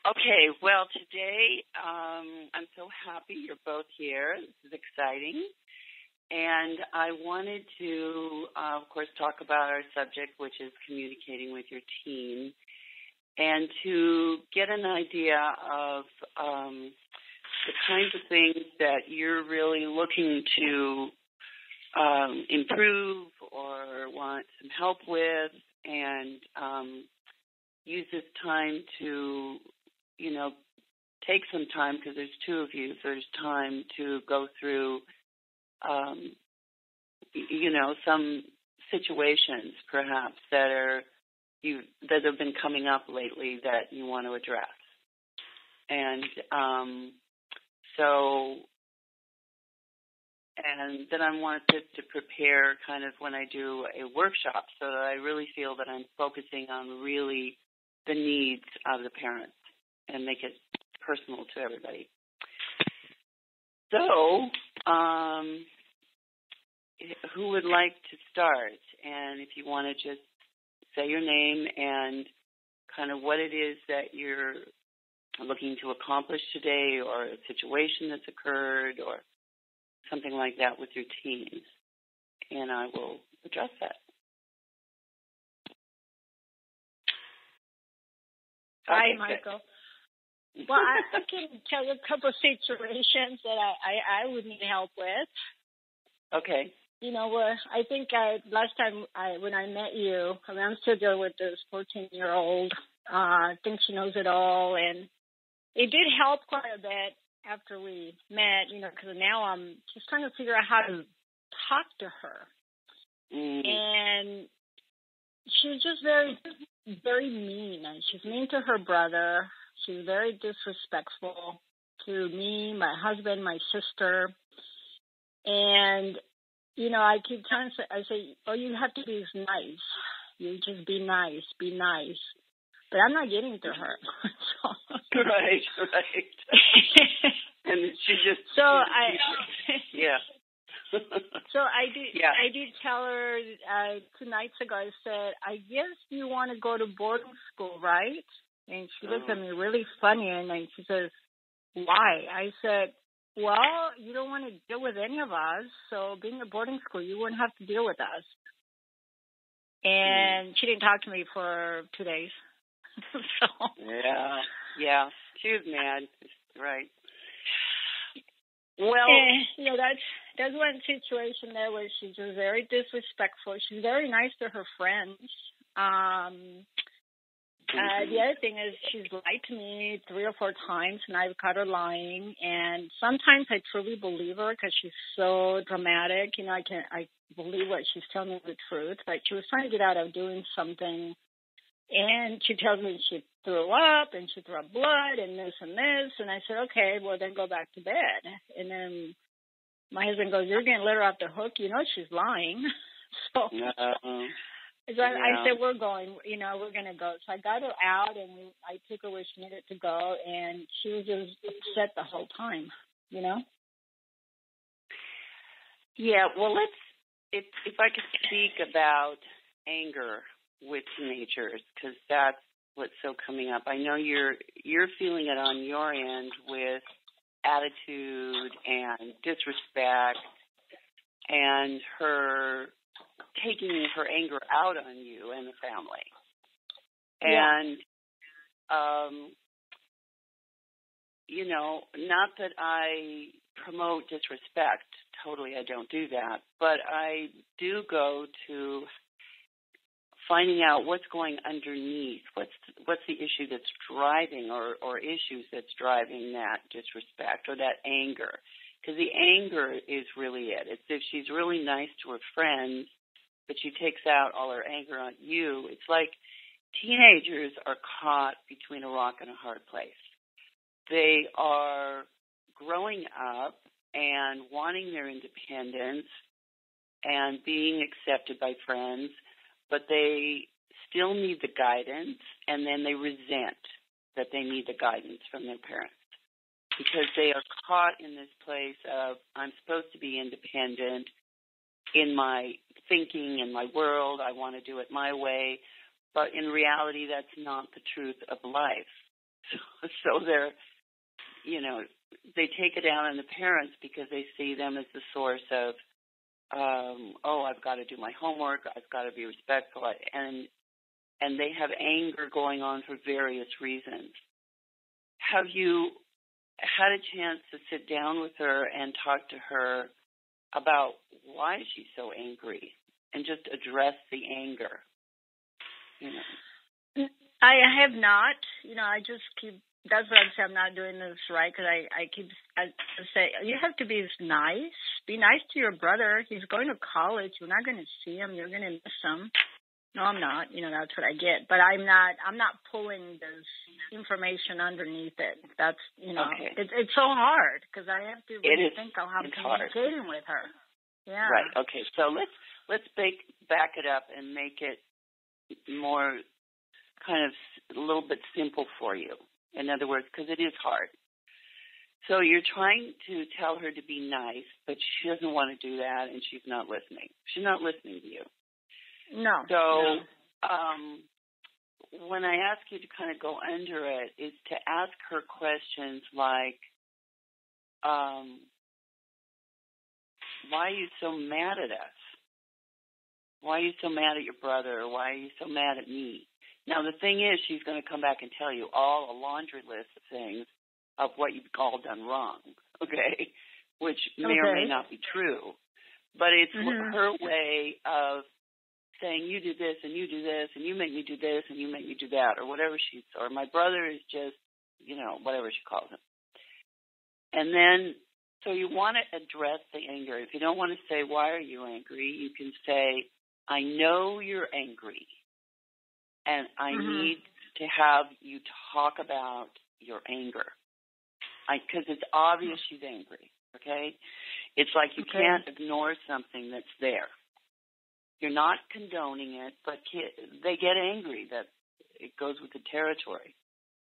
Okay, well, today I'm so happy you're both here. This is exciting. And I wanted to, of course, talk about our subject, which is communicating with your teen, and to get an idea of the kinds of things that you're really looking to improve or want some help with, and use this time to, take some time, because there's two of you, so there's time to go through, some situations perhaps that have been coming up lately that you want to address. And and then I wanted to prepare kind of when I do a workshop so that I really feel that I'm focusing on really the needs of the parents and make it personal to everybody. So, who would like to start? And if you want to just say your name and kind of what it is that you're looking to accomplish today, or a situation that's occurred, or something like that with your teens, and I will address that. Hi, Michael. Well, I can tell you a couple of situations that I would need help with. Okay. I think last time when I met you, I'm still dealing with this 14-year-old. Thinks she knows it all, and it did help quite a bit after we met, because now I'm just trying to figure out how to talk to her. And she was just very, very mean. And she's mean to her brother. She's very disrespectful to me, my husband, my sister. And, I keep trying to say, I say, oh, you have to be nice. You just be nice, be nice. But I'm not getting to her. Right. And she just... yeah. So I did tell her 2 nights ago, I said, I guess you want to go to boarding school, right? And she looked at me really funny, and then she says, why? I said, well, you don't want to deal with any of us, so being at boarding school, you wouldn't have to deal with us. And she didn't talk to me for 2 days. So. Yeah. She was mad. Right. Well, that's one situation there where she's just very disrespectful. She's very nice to her friends. The other thing is she's lied to me 3 or 4 times, and I've caught her lying. And sometimes I truly believe her because she's so dramatic. I believe what she's telling me the truth. Like, she was trying to get out of doing something, and she tells me she threw up and she threw up blood and this and this. And I said, okay, well, then go back to bed. And then my husband goes, you're going to let her off the hook. She's lying. So I said, we're going, we're going to go. So I got her out, and I took her where she needed to go, and she was just upset the whole time, Yeah, well, if I could speak about anger with teenagers, because that's what's so coming up. I know you're feeling it on your end with attitude and disrespect, and her taking her anger out on you and the family. And not that I promote disrespect. Totally, I don't do that. But I do go to finding out what's going underneath, what's the issue that's driving, or issues that's driving that disrespect or that anger. Because the anger is really it. It's if she's really nice to her friends, but she takes out all her anger on you. It's like teenagers are caught between a rock and a hard place. They are growing up and wanting their independence and being accepted by friends, but they still need the guidance, and then they resent that they need the guidance from their parents because they are caught in this place of, I'm supposed to be independent in my thinking, in my world. I want to do it my way. But in reality, that's not the truth of life. So they're, they take it down on the parents because they see them as the source of, I've got to do my homework, I've got to be respectful, and they have anger going on for various reasons. Have you had a chance to sit down with her and talk to her about why she's so angry and just address the anger? I have not. I just keep, that's what I say, I'm not doing this right, because I say, you have to be nice. Be nice to your brother. He's going to college. You're not going to see him. You're going to miss him. No, I'm not. That's what I get. But I'm not pulling this information underneath it. That's, okay. It's so hard because I have to really think on how I'm communicating hard. with her. Yeah. Right. Okay. So let's back it up and make it more kind of a little bit simple for you. In other words, because it is hard. So you're trying to tell her to be nice, but she doesn't want to do that, and she's not listening. She's not listening to you. No. So when I ask you to kind of go under it, is to ask her questions like, why are you so mad at us? Why are you so mad at your brother? Or why are you so mad at me? Now, the thing is, she's going to come back and tell you all a laundry list of things of what you've all done wrong, okay, which may or may not be true. But it's her way of saying, you do this and you do this and you make me do this and you make me do that, or whatever or my brother is just, whatever she calls him. And then, so you want to address the anger. If you don't want to say, why are you angry, you can say, I know you're angry, and I need to have you talk about your anger. Because it's obvious she's angry, okay? It's like you can't ignore something that's there. You're not condoning it, but they get angry. That it goes with the territory.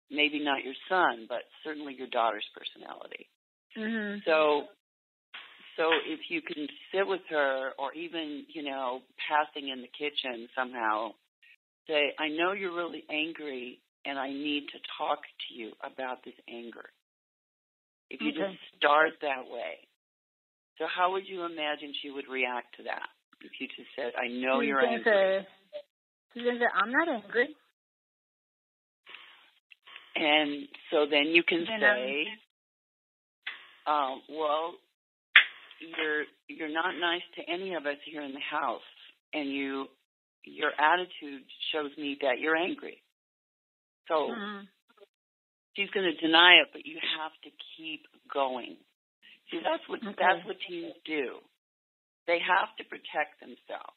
Maybe not your son, but certainly your daughter's personality. Mm-hmm. So if you can sit with her, or even, passing in the kitchen somehow, say, I know you're really angry, and I need to talk to you about this anger. If you just start that way. So how would you imagine she would react to that? If you just said, I know you're angry. She's going to say, I'm not angry. And so then you can say, well, you're not nice to any of us here in the house, and your attitude shows me that you're angry. So she's going to deny it, but you have to keep going. See, that's what teens do. They have to protect themselves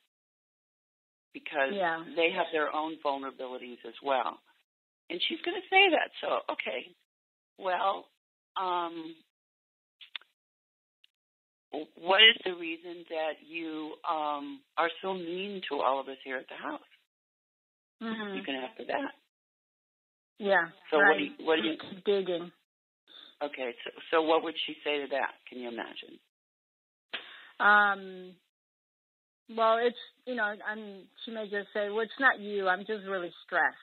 because they have their own vulnerabilities as well. And she's going to say that. So, okay, well, what is the reason that you are so mean to all of us here at the house? You can ask her that. Yeah. So what do you digging? Okay, so what would she say to that? Can you imagine? Well, it's, she may just say, well, it's not you. I'm just really stressed.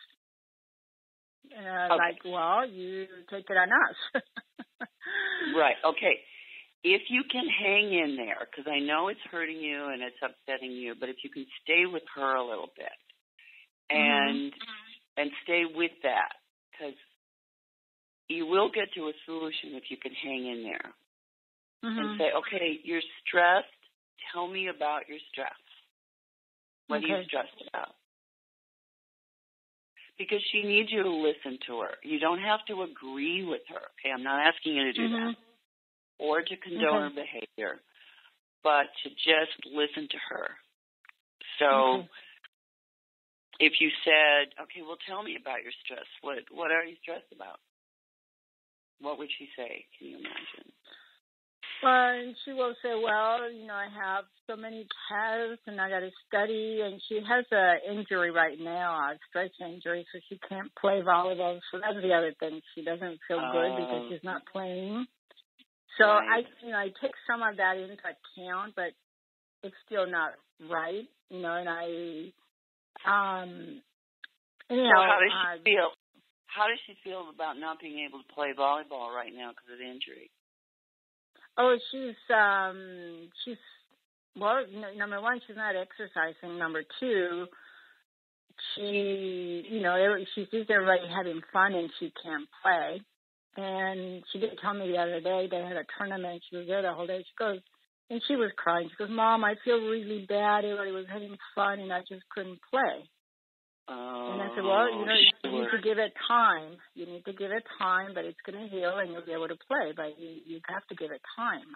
Like, well, you take it on us. Right. Okay. If you can hang in there, because I know it's hurting you and it's upsetting you, but if you can stay with her a little bit and stay with that, because you will get to a solution if you can hang in there and say, okay, you're stressed. Tell me about your stress. What are you stressed about? Because she needs you to listen to her. You don't have to agree with her. Okay, I'm not asking you to do that or to condone her behavior, but to just listen to her. So if you said, okay, well, tell me about your stress. What are you stressed about? What would she say? Can you imagine? And she will say, well, I have so many tests and I got to study. And she has an injury right now, a stress injury, so she can't play volleyball. So that's the other thing. She doesn't feel good because she's not playing. So I take some of that into account, but it's still not right, and I, so how does she feel? how does she feel about not being able to play volleyball right now because of the injury? Oh, well, number one, she's not exercising. Number two, she sees everybody having fun and she can't play. And she did tell me the other day they had a tournament. She was there the whole day. She goes, and she was crying. She goes, Mom, I feel really bad. Everybody was having fun and I just couldn't play. And I said, well, you need to give it time. You need to give it time, but it's going to heal and you'll be able to play. But you have to give it time.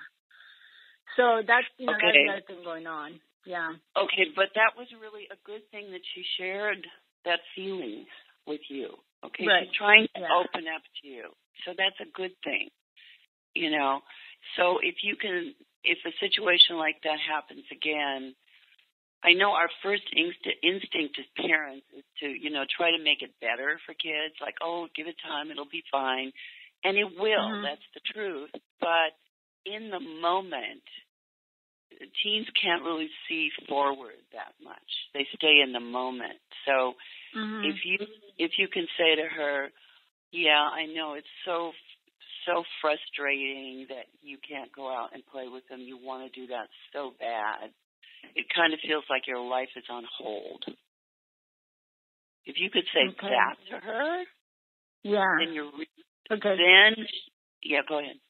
So that's, that's the other thing going on. Yeah. Okay, but that was really a good thing that she shared that feeling with you. Okay, right. She's trying to open up to you. So that's a good thing, So if a situation like that happens again, I know our first instinct as parents is to, try to make it better for kids. Like, oh, give it time, it'll be fine. And it will, mm-hmm. That's the truth. But in the moment, teens can't really see forward that much. They stay in the moment. So mm-hmm. if you can say to her, yeah, I know it's so frustrating that you can't go out and play with them. You want to do that so bad. It kind of feels like your life is on hold. If you could say that to her, then you're go ahead.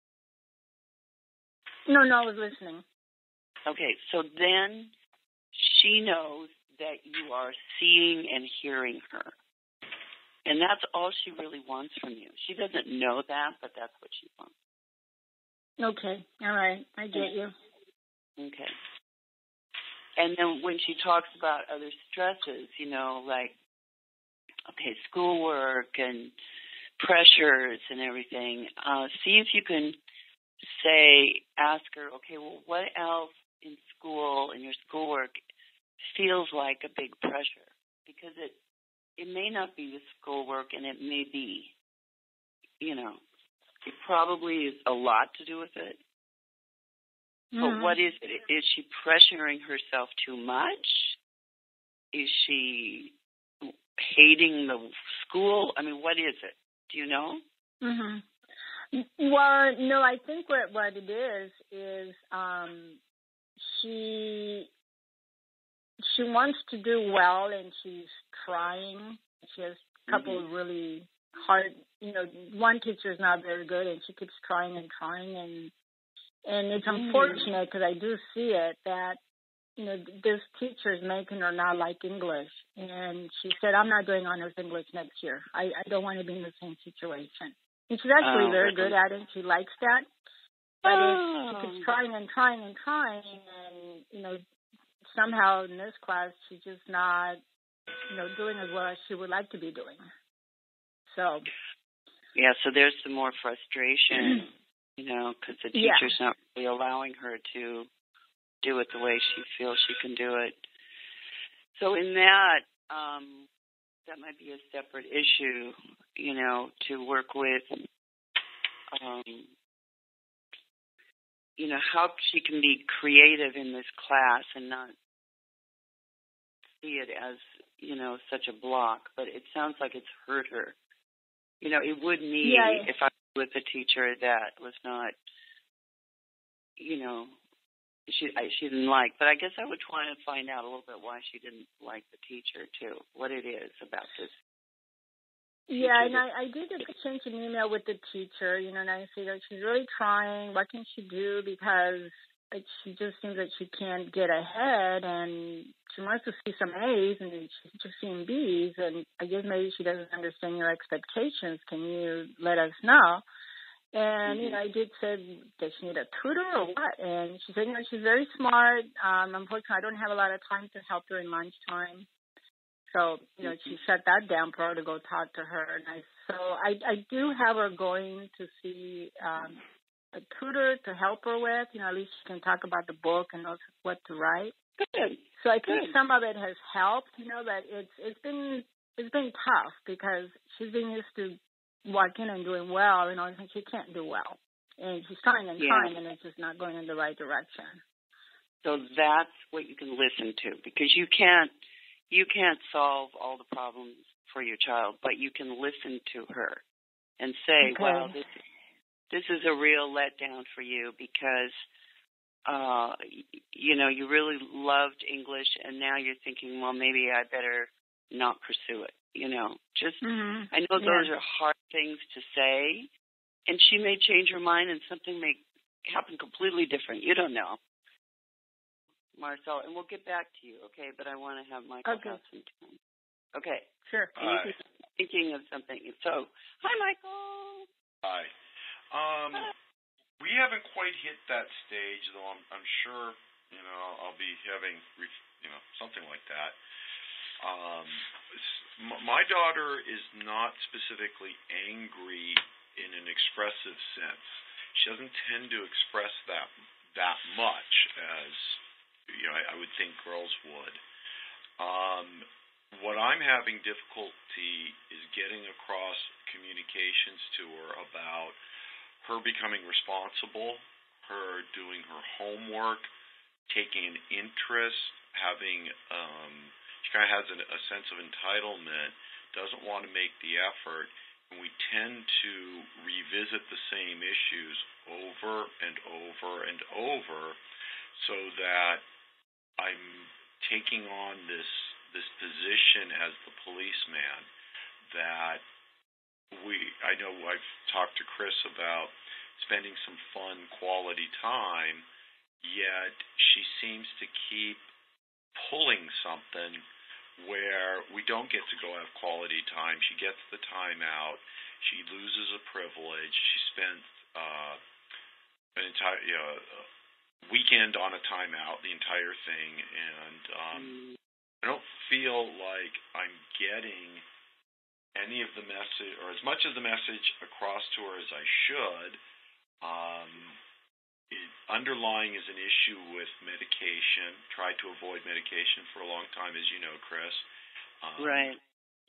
No, I was listening. Okay, so then she knows that you are seeing and hearing her. And that's all she really wants from you. She doesn't know that, but that's what she wants. Okay, all right, I get you. Okay. And then when she talks about other stresses, schoolwork and pressures and everything, see if you can ask her, okay, well, what else in school and your schoolwork feels like a big pressure? Because it may not be the schoolwork and it may be, it probably is a lot to do with it. Mm-hmm. But what is it? Is she pressuring herself too much? Is she hating the school? I mean, what is it? Do you know? Mm-hmm. Well, no, I think what it is she wants to do well and she's trying. She has a couple of really hard, one teacher is not very good and she keeps trying and trying and it's unfortunate because I do see it that, this teacher is making her not like English. And she said, I'm not doing honors English next year. I don't want to be in the same situation. And she's actually very good at it. She likes that. But if she keeps trying and trying and trying and, somehow in this class she's just not, doing as well as she would like to be doing. So. Yeah, so there's some more frustration, because the teacher's not really allowing her to do it the way she feels she can do it. So in that might be a separate issue, to work with, how she can be creative in this class and not see it as, such a block. But it sounds like it's hurt her. It would me if I was with a teacher that was not, she didn't like. But I guess I would try and find out a little bit why she didn't like the teacher, too, what it is about this. Yeah, and I did exchange an email with the teacher, and I said, she's really trying. What can she do? Because she just seems like she can't get ahead, and she wants to see some A's, and she's just seeing B's, and I guess maybe she doesn't understand your expectations. Can you let us know? And, I did say, does she need a tutor or what? And she said, she's very smart. Unfortunately, I don't have a lot of time to help her in lunchtime. So, she shut that down for her to go talk to her. And I do have her going to see a tutor to help her with. At least she can talk about the book and knows what to write. Good. So I think some of it has helped, but it's been tough because she's been used to walking and doing well, and she can't do well. And she's trying and trying, and it's just not going in the right direction. So that's what you can listen to, because you can't you can't solve all the problems for your child, but you can listen to her and say, Okay. well, this is a real letdown for you because, you really loved English and now you're thinking, well, maybe I better not pursue it. I know those are hard things to say, and she may change her mind and something may happen completely different. You don't know, Marcel, and we'll get back to you, okay? But I want to have Michael have some time. Okay. Sure. And you can be thinking of something. So, hi, Michael. Hi. We haven't quite hit that stage, though. I'm sure, I'll be having, something like that. My daughter is not specifically angry in an expressive sense. She doesn't tend to express that much as, I would think girls would. What I'm having difficulty is getting across communications to her about her becoming responsible, her doing her homework, taking an interest, having, she kind of has a sense of entitlement, doesn't want to make the effort, and we tend to revisit the same issues over and over and over so that I'm taking on this position as the policeman that I know I've talked to Chris about spending some fun quality time, yet she seems to keep pulling something where we don't get to go have quality time. She gets the time out. She loses a privilege. She spent an entire weekend on a timeout, the entire thing, and I don't feel like I'm getting any of the message, or as much of the message across to her as I should. Underlying is an issue with medication. Tried to avoid medication for a long time, as you know, Chris. Right.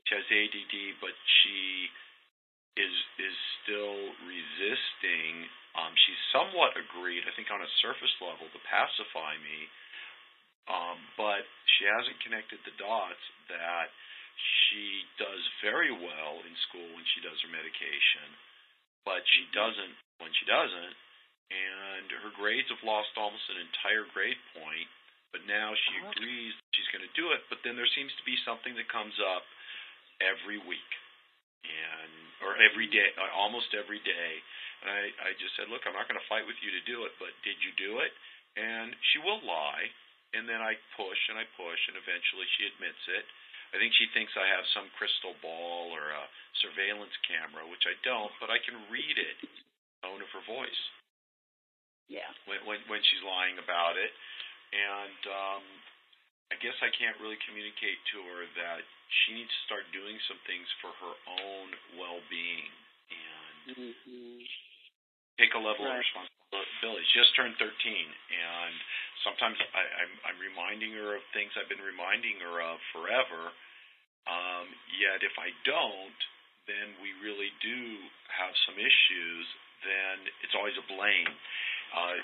She has ADD, but she is still resisting. She's somewhat agreed, I think, on a surface level to pacify me, but she hasn't connected the dots that she does very well in school when she does her medication, but she doesn't when she doesn't, and her grades have lost almost an entire grade point, but now she agrees she's going to do it, but then there seems to be something that comes up every week, or every day, almost every day, and I just said, look, I'm not going to fight with you to do it, but did you do it? And she will lie, and then I push, and eventually she admits it. I think she thinks I have some crystal ball or a surveillance camera, which I don't, but I can read it in the tone of her voice. Yeah. When she's lying about it. And I guess I can't really communicate to her that she needs to start doing some things for her own well-being and take a level of responsibility. She just turned 13, and sometimes I'm reminding her of things I've been reminding her of forever. Yet if I don't, then we really do have some issues. Then it's always a blame.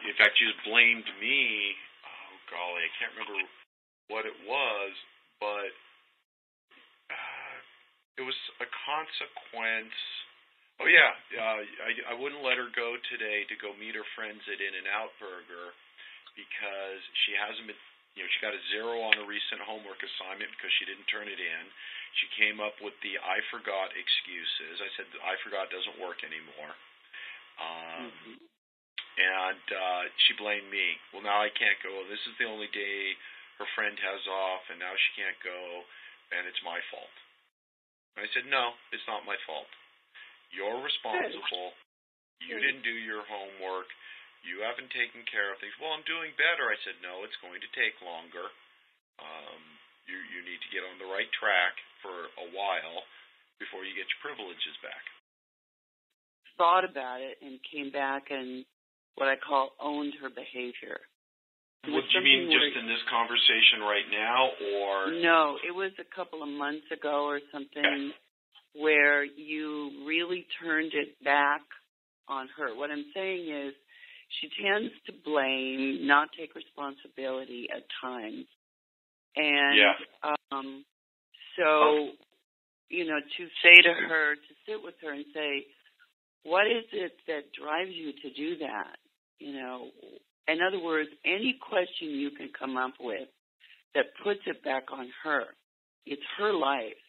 In fact, she just blamed me. Oh, golly, I can't remember what it was, but it was a consequence. Oh, yeah. I wouldn't let her go today to go meet her friends at In-N-Out Burger because she hasn't been, she got a 0 on a recent homework assignment because she didn't turn it in. She came up with the I forgot excuses. I said the I forgot doesn't work anymore. And she blamed me. Well, now I can't go. This is the only day her friend has off, and now she can't go, and it's my fault. And I said, no, it's not my fault. You're responsible. You didn't do your homework. You haven't taken care of things. Well, I'm doing better. I said, no, it's going to take longer. You need to get on the right track for a while before you get your privileges back. Thought about it and came back and what I call owned her behavior. What do you mean just in this conversation right now, or? No, it was a couple of months ago or something where you really turned it back on her. What I'm saying is she tends to blame, not take responsibility at times. And So, to say to her, to sit with her and say, what is it that drives you to do that? In other words, any question you can come up with that puts it back on her. It's her life,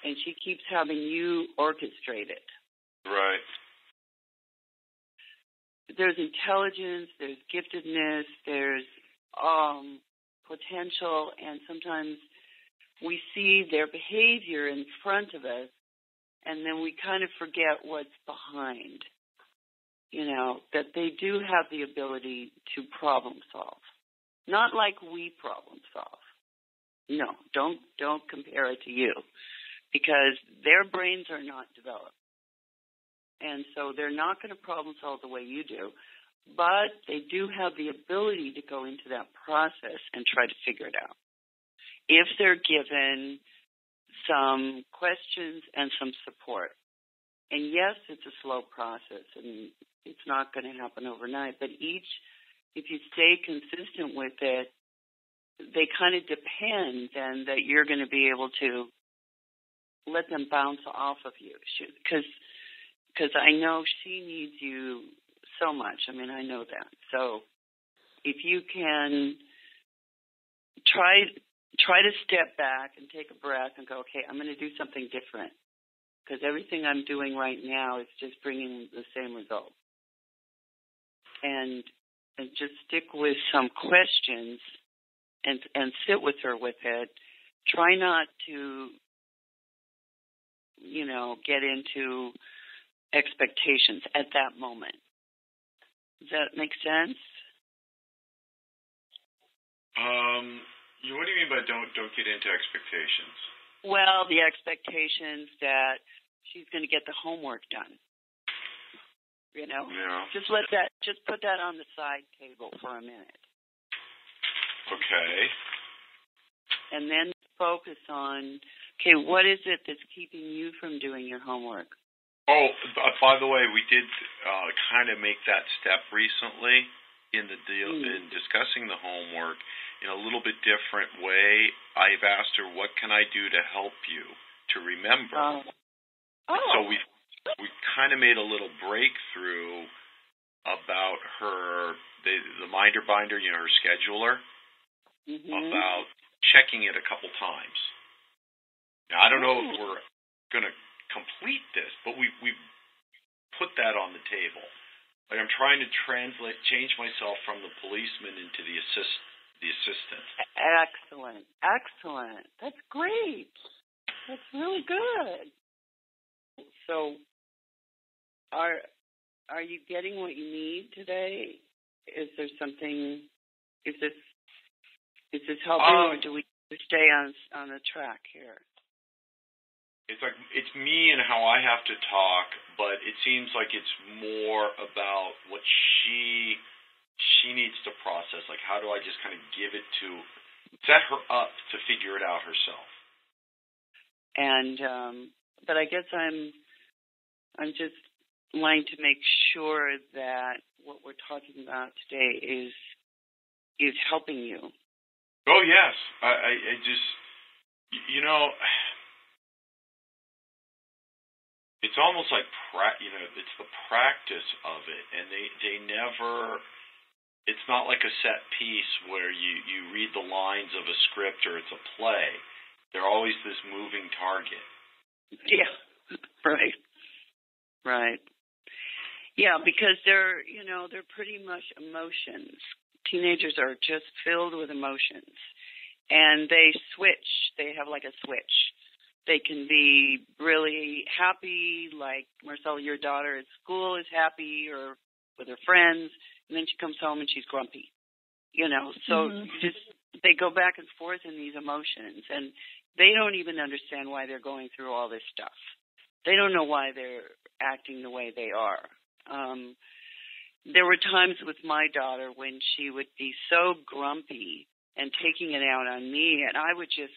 and she keeps having you orchestrate it. Right. There's intelligence, there's giftedness, there's potential, and sometimes we see their behavior in front of us, and then we kind of forget what's behind. That they do have the ability to problem solve. Not like we problem solve. No, don't compare it to you, because their brains are not developed. And so they're not going to problem solve the way you do, but they do have the ability to go into that process and try to figure it out. If they're given some questions and some support. And yes, it's a slow process, and it's not going to happen overnight, but if you stay consistent with it, they kind of depend then that you're going to be able to let them bounce off of you. Because I know she needs you so much. I mean, I know that. So if you can try to step back and take a breath and go, okay, I'm going to do something different, because everything I'm doing right now is just bringing the same result. And just stick with some questions and sit with her with it. Try not to, get into expectations at that moment. Does that make sense? What do you mean by don't get into expectations? Well, the expectations that she's going to get the homework done. Yeah. Just put that on the side table for a minute. Okay. And then focus on, okay, what is it that's keeping you from doing your homework? Oh, by the way, we did kind of make that step recently in the deal in discussing the homework in a little bit different way. I've asked her, what can I do to help you to remember? So we kind of made a little breakthrough about the Minder Binder, her scheduler, about checking it a couple times. Now, I don't know if we're going to complete this, but we put that on the table. Like, I'm trying to change myself from the policeman into the assistant. Excellent. That's great. That's really good. So, are you getting what you need today? Is there something? Is this helping, or do we stay on the track here? It's like it's me and how I have to talk, but it seems like it's more about what she needs to process. Like, how do I just kind of set her up to figure it out herself? And but I guess I'm just wanting to make sure that what we're talking about today is helping you. Oh yes, I just it's almost like it's the practice of it, and they never. It's not like a set piece where you read the lines of a script or it's a play. They're always this moving target. Yeah, right. Yeah, because they're pretty much emotions. Teenagers are just filled with emotions, and they switch. They have like a switch. They can be really happy, like Marcella, your daughter at school is happy, or with her friends, and then she comes home and she's grumpy. So just they go back and forth in these emotions, and they don't even understand why they're going through all this stuff. They don't know why they're acting the way they are. There were times with my daughter when she would be so grumpy and taking it out on me, and I would just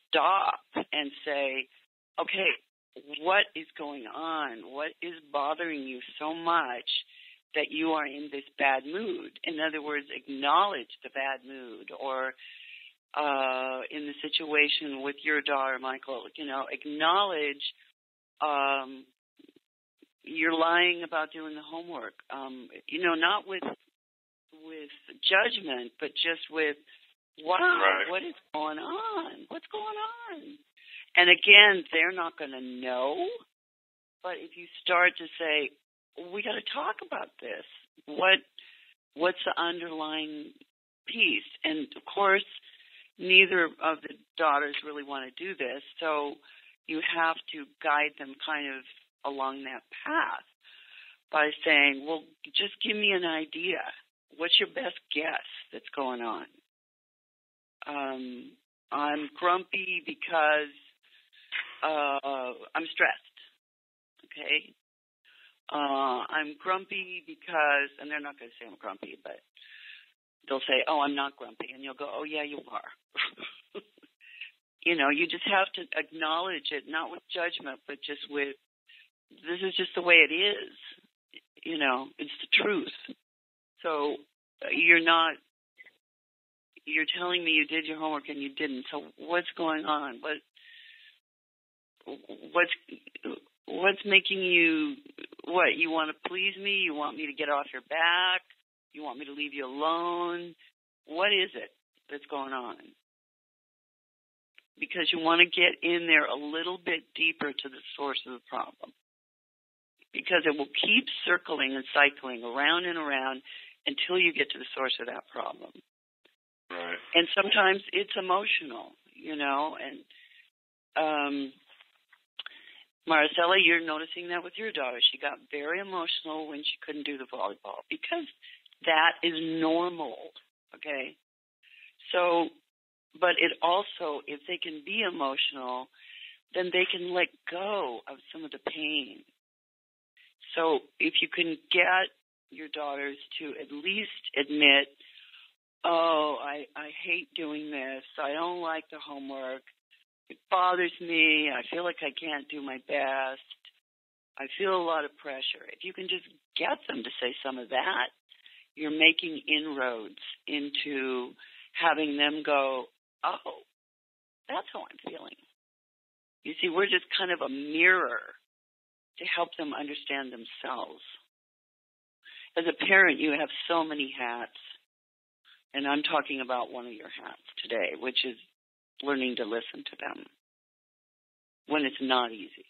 stop and say, okay, what is going on? What is bothering you so much that you are in this bad mood? In other words, acknowledge the bad mood, or in the situation with your daughter, Michael. Acknowledge you're lying about doing the homework. Not with judgment, but just with, wow, right. What is going on? What's going on? And again, they're not going to know. But if you start to say, we got to talk about this. What's the underlying piece? And of course, neither of the daughters really want to do this, so you have to guide them kind of along that path by saying, well, just give me an idea. What's your best guess that's going on? I'm grumpy because I'm stressed. Okay? I'm grumpy because, and they're not going to say I'm grumpy, but they'll say, oh, I'm not grumpy. And you'll go, oh, yeah, you are. You just have to acknowledge it, not with judgment, but just with, this is just the way it is. It's the truth. So you're telling me you did your homework and you didn't. So what's going on? What's making you, what, you want to please me? You want me to get off your back? You want me to leave you alone? What is it that's going on? Because you want to get in there a little bit deeper to the source of the problem. Because it will keep circling and cycling around and around until you get to the source of that problem. Right. And sometimes it's emotional, and Maricela, you're noticing that with your daughter. She got very emotional when she couldn't do the volleyball because that is normal, okay? So, but it also, if they can be emotional, then they can let go of some of the pain. So if you can get your daughters to at least admit, oh, I hate doing this. I don't like the homework. It bothers me. I feel like I can't do my best. I feel a lot of pressure. If you can just get them to say some of that, you're making inroads into having them go, oh, that's how I'm feeling. You see, we're just kind of a mirror to help them understand themselves. As a parent, you have so many hats, and I'm talking about one of your hats today, which is learning to listen to them when it's not easy.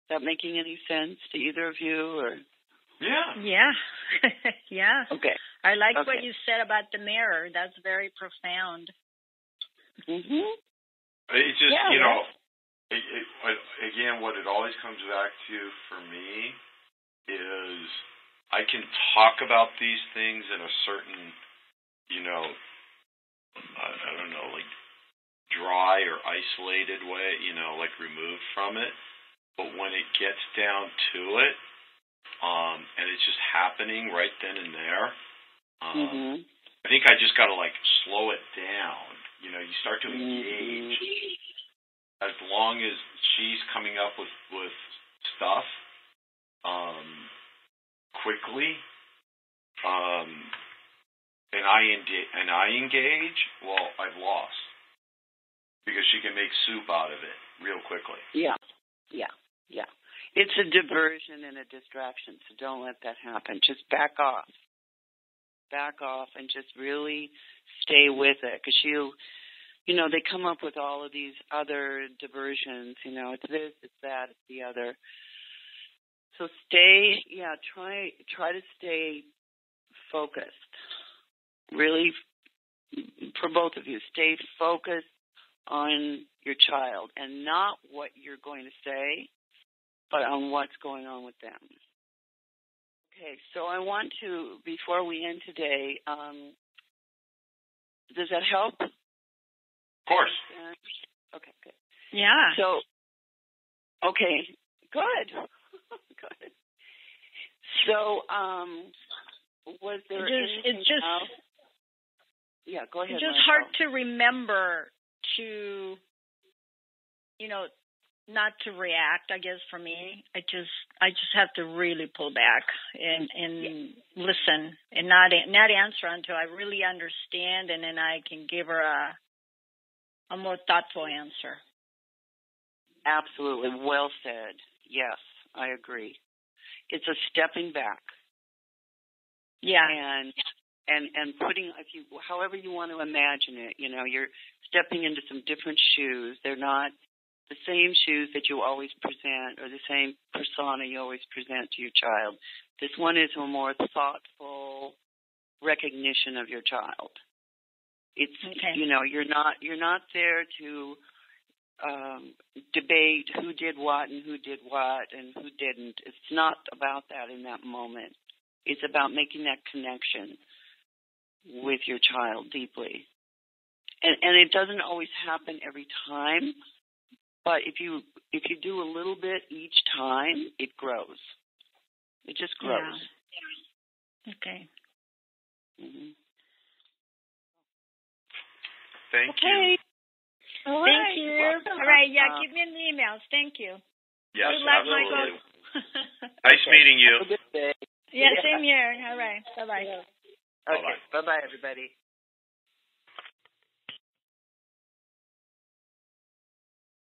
Is that making any sense to either of you? Or? Yeah. Yeah. Yeah. Okay. I like what you said about the mirror. That's very profound. Mm-hmm. It's just, again, what it always comes back to for me is I can talk about these things in a certain, I don't know, like dry or isolated way, like removed from it. But when it gets down to it, and it's just happening right then and there, I think I just got to slow it down. You start to engage. As long as she's coming up with stuff quickly, and I engage, well, I've lost because she can make soup out of it real quickly. Yeah. It's a diversion and a distraction, so don't let that happen. Just back off. Back off and just really stay with it, because they come up with all of these other diversions. It's this, it's that, it's the other. So try to stay focused. Really, for both of you, stay focused on your child and not what you're going to say, but on what's going on with them. Okay, so I want to, before we end today, does that help? Of course. Okay, good. Yeah. So, okay, good. Good. So, was there anything else? Yeah, go ahead. It's just hard to remember to, not to react, I guess, for me. I just have to really pull back and listen and not answer until I really understand, and then I can give her a more thoughtful answer. Absolutely. Well said. Yes, I agree. It's a stepping back. Yeah. And putting, however you want to imagine it, you're stepping into some different shoes. They're not the same shoes that you always present or the same persona you always present to your child. This one is a more thoughtful recognition of your child. It's, okay. You're not there to debate who did what and who did what and who didn't. It's not about that in that moment. It's about making that connection with your child deeply. And it doesn't always happen every time, but if you do a little bit each time, it grows. It just grows. Yeah. Okay. Mm-hmm. Thank you. All right. Thank you. All right. Yeah, give me an email. Thank you. Yes, good luck, absolutely. Michael. Nice meeting you. Have a good day. Yeah, same here. All right. Bye-bye. Okay. Bye-bye, everybody.